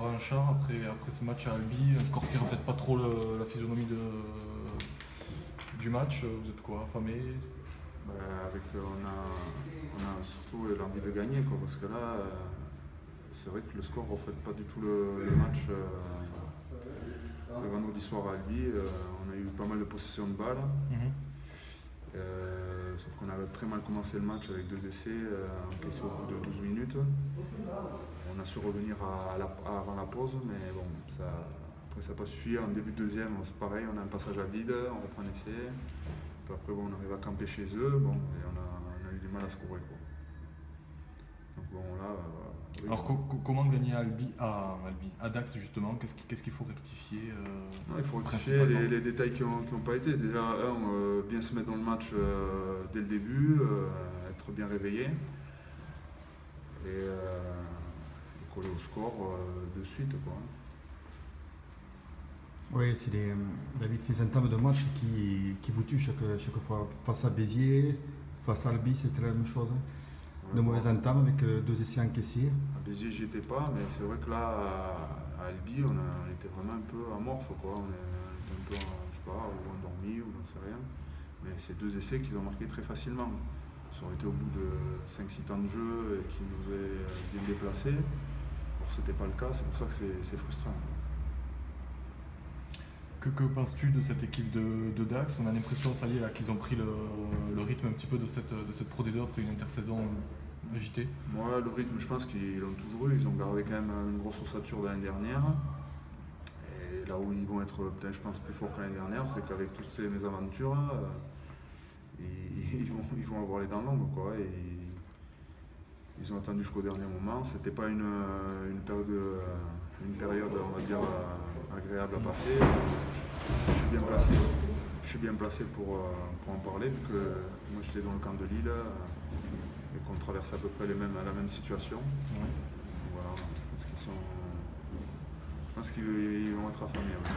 Laurent Char après ce match à Albi, un score qui ne reflète pas trop la physionomie du match. Vous êtes quoi, affamé? Bah, on a surtout l'envie de gagner, quoi, parce que là, c'est vrai que le score ne reflète pas du tout le match. Le vendredi soir à Albi, on a eu pas mal de possession de balles. Sauf qu'on avait très mal commencé le match avec 2 essais encaissés au bout de 12 minutes. On a su revenir avant la pause, mais bon, après ça n'a pas suffi. En début de deuxième, c'est pareil, on a un passage à vide, on reprend un essai. Puis après, bon, on arrive à camper chez eux, bon, et on a eu du mal à scorer, quoi. Donc bon, là... oui. Alors comment gagner à Dax justement? Qu'est-ce qu'il faut rectifier Non, il faut rectifier les détails qui n'ont pas été. Déjà, bien se mettre dans le match dès le début, être bien réveillé et coller au score de suite, quoi. Oui, c'est David, ces entames de match qui vous tuent chaque fois. Face à Béziers, face à Albi, c'était la même chose. De mauvaises entames avec 2 essais encaissés. À Béziers, j'y étais pas, mais c'est vrai que là, à Albi, on était vraiment un peu amorphe, quoi. On était un peu, je sais pas, ou endormi, ou j'en sais rien. Mais c'est 2 essais qu'ils ont marqués très facilement. Ils ont été au bout de 5-6 temps de jeu et qui nous avaient bien déplacés. Alors, c'était pas le cas, c'est pour ça que c'est frustrant. Que penses-tu de cette équipe de Dax? On a l'impression, ça y est, là, qu'ils ont pris le rythme un petit peu de cette Pro D2 après une intersaison de JT. Moi, le rythme, je pense qu'ils l'ont toujours eu. Ils ont gardé quand même une grosse ossature de l'année dernière. Et là où ils vont être peut-être, je pense, plus forts que l'année dernière, c'est qu'avec toutes ces mésaventures, ils vont avoir les dents longues, quoi. Et ils ont attendu jusqu'au dernier moment. C'était pas une période, on va dire, agréable à passer. Je suis bien placé pour en parler, vu que moi j'étais dans le camp de Lille et qu'on traverse à peu près la même situation. Ouais. Voilà, je pense qu'ils vont être affamés. Ouais.